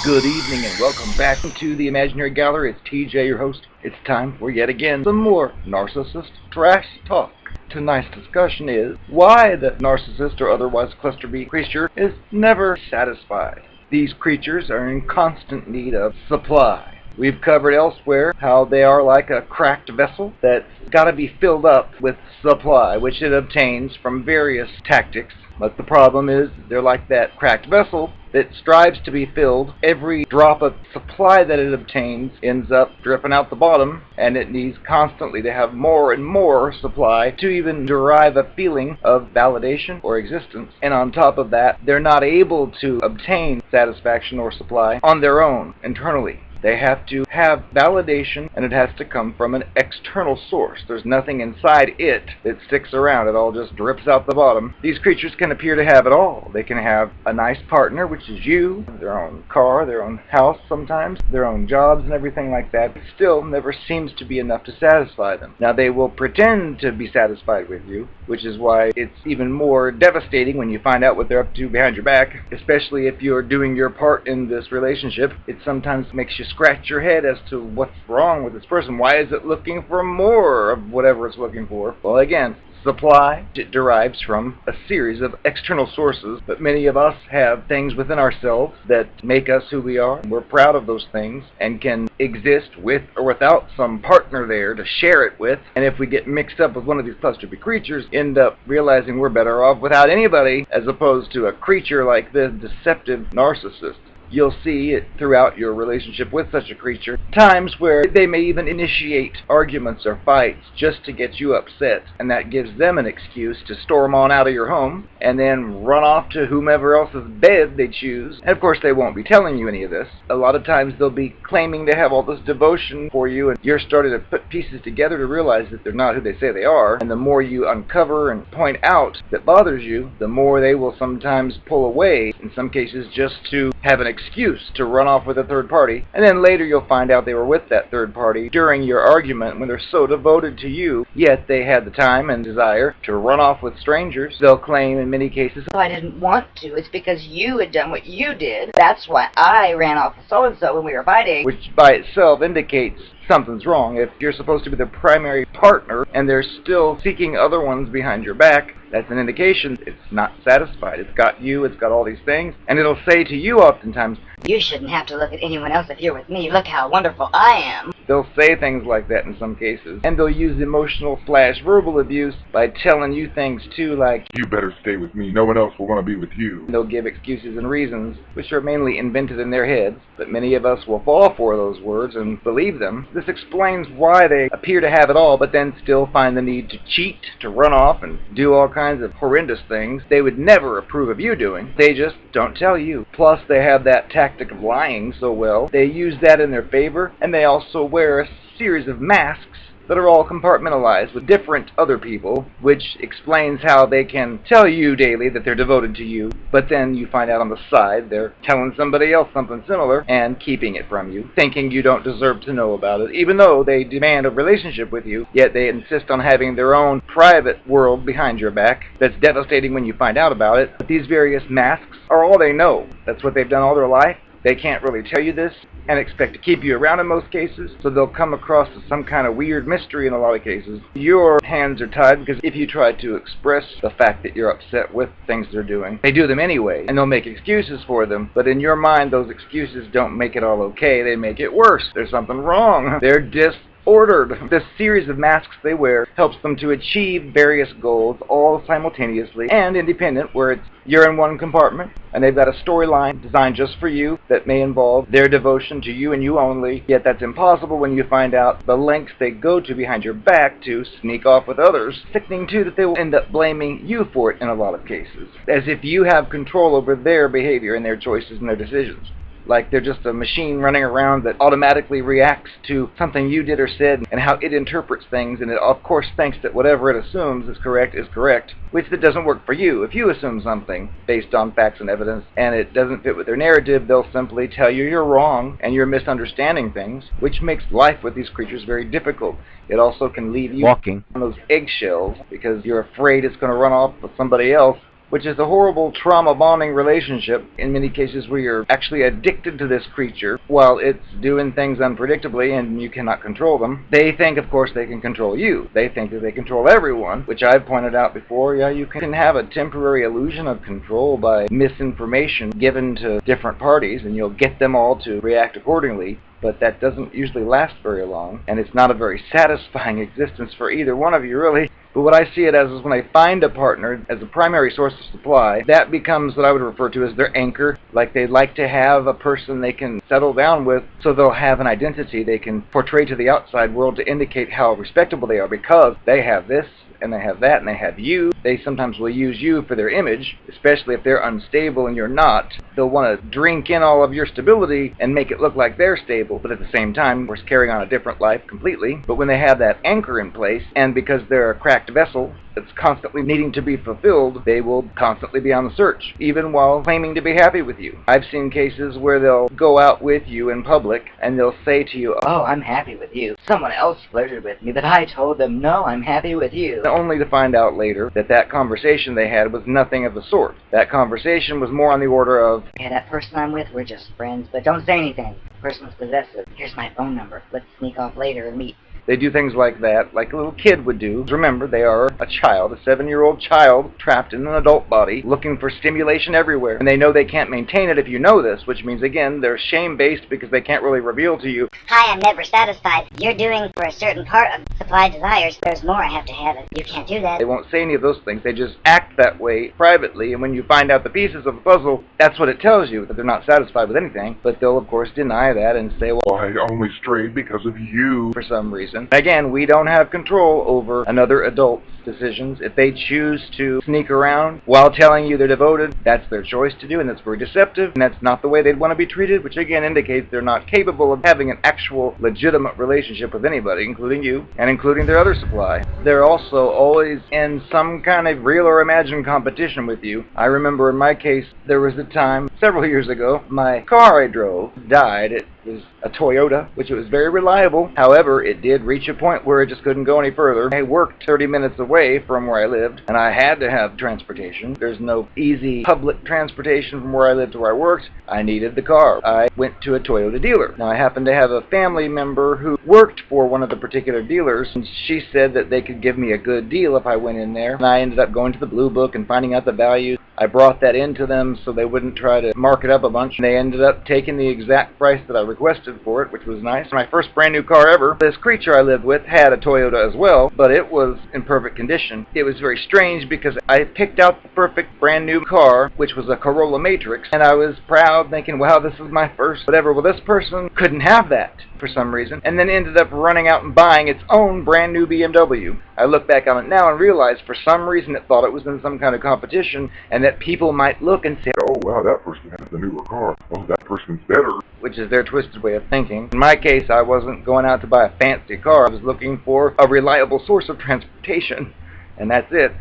Good evening and welcome back to the Imaginary Gallery. It's TJ, your host. It's time for yet again some more narcissist trash talk. Tonight's discussion is why the narcissist or otherwise cluster B creature is never satisfied. These creatures are in constant need of supply. We've covered elsewhere how they are like a cracked vessel that's got to be filled up with supply, which it obtains from various tactics. But the problem is they're like that cracked vessel that strives to be filled. Every drop of supply that it obtains ends up dripping out the bottom, and it needs constantly to have more and more supply to even derive a feeling of validation or existence. And on top of that, they're not able to obtain satisfaction or supply on their own internally. They have to have validation, and it has to come from an external source. There's nothing inside it that sticks around. It all just drips out the bottom. These creatures can appear to have it all. They can have a nice partner, which is you, their own car, their own house sometimes, their own jobs and everything like that. It still never seems to be enough to satisfy them. Now, they will pretend to be satisfied with you, which is why it's even more devastating when you find out what they're up to behind your back, especially if you're doing your part in this relationship. It sometimes makes you scratch your head as to what's wrong with this person. Why is it looking for more of whatever it's looking for? Well, again, supply derives from a series of external sources, but many of us have things within ourselves that make us who we are. We're proud of those things and can exist with or without some partner there to share it with. And if we get mixed up with one of these cluster B creatures, end up realizing we're better off without anybody as opposed to a creature like this deceptive narcissist. You'll see it throughout your relationship with such a creature, times where they may even initiate arguments or fights just to get you upset, and that gives them an excuse to storm on out of your home and then run off to whomever else's bed they choose. And of course they won't be telling you any of this. A lot of times they'll be claiming to have all this devotion for you, and you're starting to put pieces together to realize that they're not who they say they are. And the more you uncover and point out that bothers you, the more they will sometimes pull away, in some cases just to have an excuse to run off with a third party. And then later you'll find out they were with that third party during your argument when they're so devoted to you, yet they had the time and desire to run off with strangers. They'll claim in many cases, "I didn't want to. It's because you had done what you did. That's why I ran off with so-and-so when we were fighting." Which by itself indicates something's wrong. If you're supposed to be the primary partner and they're still seeking other ones behind your back, that's an indication it's not satisfied. It's got you, it's got all these things, and it'll say to you oftentimes, "You shouldn't have to look at anyone else if you're with me. Look how wonderful I am." They'll say things like that in some cases, and they'll use emotional/verbal abuse by telling you things too, like, "You better stay with me. No one else will want to be with you." They'll give excuses and reasons, which are mainly invented in their heads, but many of us will fall for those words and believe them. This explains why they appear to have it all, but then still find the need to cheat, to run off, and do all kinds of horrendous things they would never approve of you doing. They just don't tell you. Plus, they have that tactic of lying so well, they use that in their favor, and they also wear a series of masks that are all compartmentalized with different other people, which explains how they can tell you daily that they're devoted to you, but then you find out on the side they're telling somebody else something similar and keeping it from you, thinking you don't deserve to know about it, even though they demand a relationship with you, yet they insist on having their own private world behind your back. That's devastating when you find out about it. But these various masks are all they know. That's what they've done all their life. They can't really tell you this and expect to keep you around in most cases, so they'll come across as some kind of weird mystery in a lot of cases. Your hands are tied because if you try to express the fact that you're upset with things they're doing, they do them anyway, and they'll make excuses for them, but in your mind those excuses don't make it all okay, they make it worse. There's something wrong. They're disordered. This series of masks they wear helps them to achieve various goals all simultaneously and independent, where it's you're in one compartment and they've got a storyline designed just for you that may involve their devotion to you and you only, yet that's impossible when you find out the lengths they go to behind your back to sneak off with others. Sickening too that they will end up blaming you for it in a lot of cases, as if you have control over their behavior and their choices and their decisions. Like they're just a machine running around that automatically reacts to something you did or said and how it interprets things, and it of course thinks that whatever it assumes is correct, which that doesn't work for you. If you assume something based on facts and evidence and it doesn't fit with their narrative, they'll simply tell you you're wrong and you're misunderstanding things, which makes life with these creatures very difficult. It also can leave you walking on those eggshells because you're afraid it's going to run off with somebody else which is a horrible trauma bonding relationship in many cases where you're actually addicted to this creature while it's doing things unpredictably and you cannot control them. They think, of course, they can control you. They think that they control everyone, which I've pointed out before. Yeah, you can have a temporary illusion of control by misinformation given to different parties, and you'll get them all to react accordingly. But that doesn't usually last very long, and it's not a very satisfying existence for either one of you, really. But what I see it as is when they find a partner as a primary source of supply, that becomes what I would refer to as their anchor. Like they like to have a person they can settle down with, so they'll have an identity they can portray to the outside world to indicate how respectable they are because they have this, and they have that, and they have you. They sometimes will use you for their image, especially if they're unstable and you're not. They'll want to drink in all of your stability and make it look like they're stable, but at the same time, we're carrying on a different life completely. But when they have that anchor in place, and because they're a cracked vessel that's constantly needing to be fulfilled, they will constantly be on the search, even while claiming to be happy with you. I've seen cases where they'll go out with you in public, and they'll say to you, "Oh, I'm happy with you. Someone else flirted with me, but I told them, no, I'm happy with you." only to find out later that that conversation they had was nothing of the sort. That conversation was more on the order of, "Yeah, that person I'm with, we're just friends, but don't say anything. The person's possessive. Here's my phone number. Let's sneak off later and meet." They do things like that, like a little kid would do. Remember, they are a child, a 7-year-old child, trapped in an adult body, looking for stimulation everywhere. And they know they can't maintain it if you know this, which means, again, they're shame-based because they can't really reveal to you, "Hi, I'm never satisfied. You're doing for a certain part of supply desires. There's more I have to have, and you can't do that." They won't say any of those things. They just act that way privately, and when you find out the pieces of the puzzle, that's what it tells you, that they're not satisfied with anything. But they'll, of course, deny that and say, well, I only strayed because of you. for some reason. Again, we don't have control over another adult's decisions. If they choose to sneak around while telling you they're devoted, that's their choice to do, and that's very deceptive, and that's not the way they'd want to be treated, which again indicates they're not capable of having an actual legitimate relationship with anybody, including you, and including their other supply. They're also always in some kind of real or imagined competition with you. I remember in my case, there was a time, several years ago, my car I drove died. It was a Toyota, which was very reliable. However, it did reach a point where it just couldn't go any further. I worked 30 minutes away from where I lived, and I had to have transportation. There's no easy public transportation from where I lived to where I worked. I needed the car. I went to a Toyota dealer. Now, I happened to have a family member who worked for one of the particular dealers, and she said that they could give me a good deal if I went in there. And I ended up going to the Blue Book and finding out the value. I brought that into them so they wouldn't try to mark it up a bunch, and they ended up taking the exact price that I requested for it, which was nice. My first brand new car ever. This creature I lived with had a Toyota as well, but it was in perfect condition. It was very strange because I picked out the perfect brand new car, which was a Corolla Matrix, and I was proud thinking, wow, this is my first whatever. Well, this person couldn't have that for some reason, and then ended up running out and buying its own brand new BMW. I look back on it now and realize for some reason it thought it was in some kind of competition, and that people might look and say, Oh, wow, that person has the newer car. Oh, that person's better. which is their twisted way of thinking. In my case, I wasn't going out to buy a fancy car. I was looking for a reliable source of transportation, and that's it.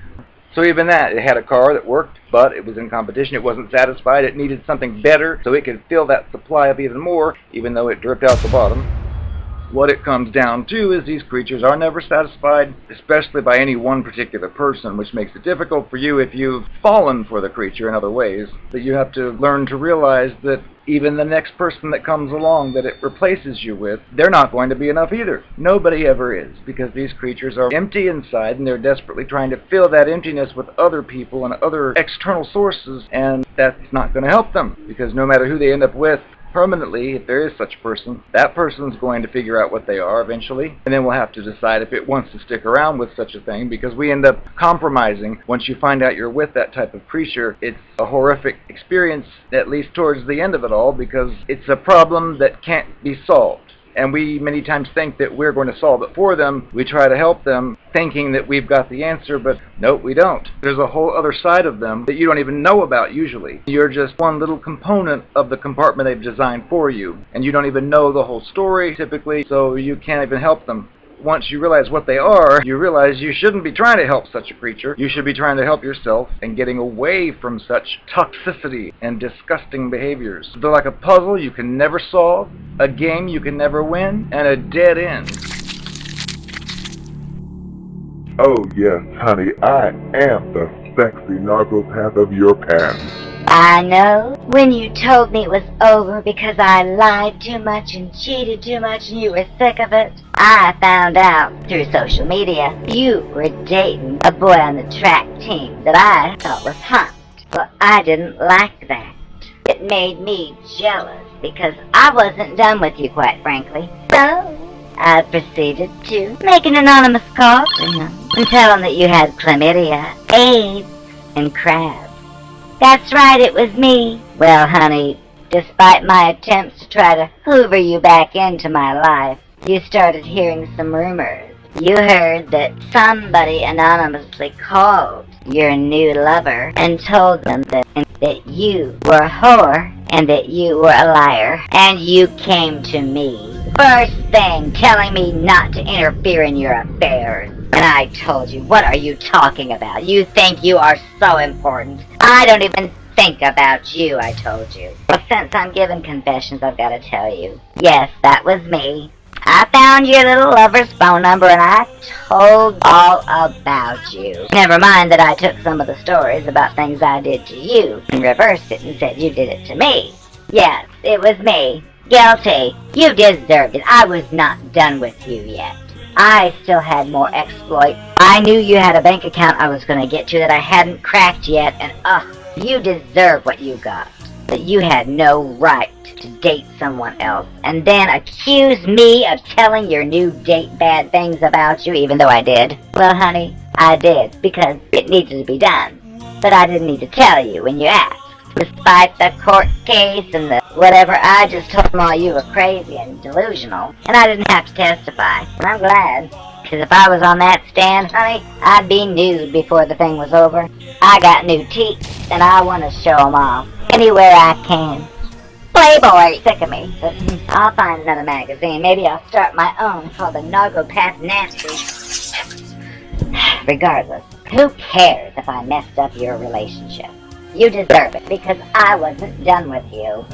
So even that, it had a car that worked, but it was in competition. It wasn't satisfied. It needed something better so it could fill that supply up even more, even though it dripped out the bottom. What it comes down to is these creatures are never satisfied, especially by any one particular person, which makes it difficult for you if you've fallen for the creature in other ways. But you have to learn to realize that even the next person that comes along that it replaces you with, they're not going to be enough either. Nobody ever is, because these creatures are empty inside and they're desperately trying to fill that emptiness with other people and other external sources, and that's not going to help them, because no matter who they end up with, permanently, if there is such a person, that person's going to figure out what they are eventually, and then we'll have to decide if it wants to stick around with such a thing, because we end up compromising. Once you find out you're with that type of creature, it's a horrific experience, at least towards the end of it all, because it's a problem that can't be solved. And we many times think that we're going to solve it for them. We try to help them thinking that we've got the answer, but nope, we don't. There's a whole other side of them that you don't even know about usually. You're just one little component of the compartment they've designed for you, and you don't even know the whole story typically, so you can't even help them. Once you realize what they are, you realize you shouldn't be trying to help such a creature. You should be trying to help yourself and getting away from such toxicity and disgusting behaviors. They're like a puzzle you can never solve, a game you can never win, and a dead end. Oh, yes, honey, I am the sexy narcopath of your pants. I know. When you told me it was over because I lied too much and cheated too much and you were sick of it, I found out through social media you were dating a boy on the track team that I thought was hot. Well, I didn't like that. It made me jealous because I wasn't done with you, quite frankly. So I proceeded to make an anonymous call to him and tell him that you had chlamydia, AIDS, and crabs. That's right, it was me. Well, honey, despite my attempts to try to hoover you back into my life, you started hearing some rumors. You heard that somebody anonymously called your new lover and told them that you were a whore and that you were a liar. And you came to me, first thing, telling me not to interfere in your affairs. And I told you, what are you talking about? You think you are so important. I don't even think about you, I told you. Well, since I'm giving confessions, I've got to tell you. Yes, that was me. I found your little lover's phone number and I told all about you. Never mind that I took some of the stories about things I did to you and reversed it and said you did it to me. Yes, it was me. Guilty. You deserved it. I was not done with you yet. I still had more exploit. I knew you had a bank account I was going to get to that I hadn't cracked yet, and you deserve what you got. But you had no right to date someone else, and then accuse me of telling your new date bad things about you, even though I did. Well, honey, I did, because it needed to be done. But I didn't need to tell you when you asked. Despite the court case and the whatever, I just told them all you were crazy and delusional, and I didn't have to testify. And I'm glad, because if I was on that stand, honey, I'd be nude before the thing was over. I got new teeth, and I want to show them off anywhere I can. Playboy, sick of me, but I'll find another magazine. Maybe I'll start my own called the Narcopath Nasty. Regardless, who cares if I messed up your relationship? You deserve it, because I wasn't done with you.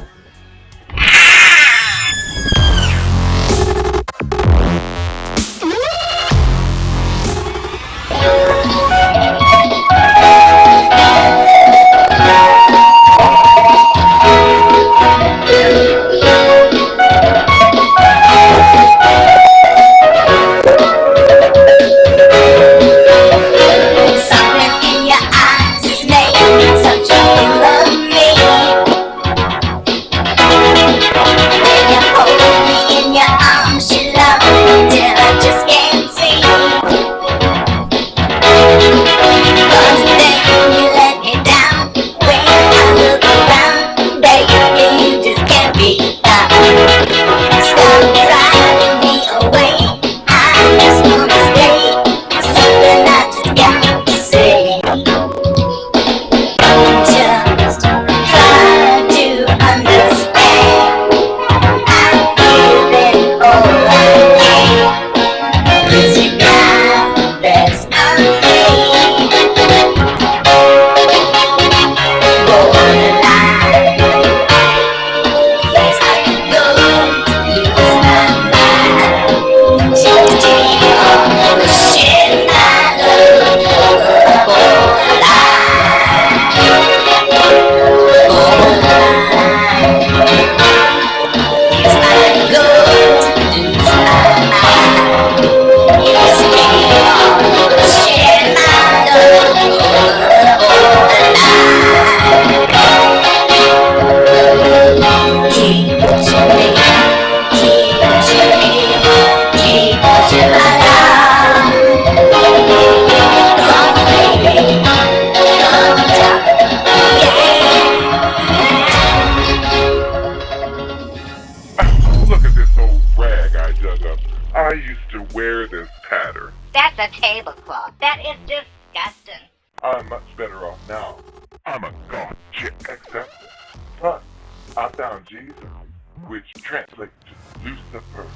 I used to wear this pattern. That's a tablecloth. That is disgusting. I'm much better off now. I'm a god chick accepted. Plus, I found Jesus, which translates to Lucifer.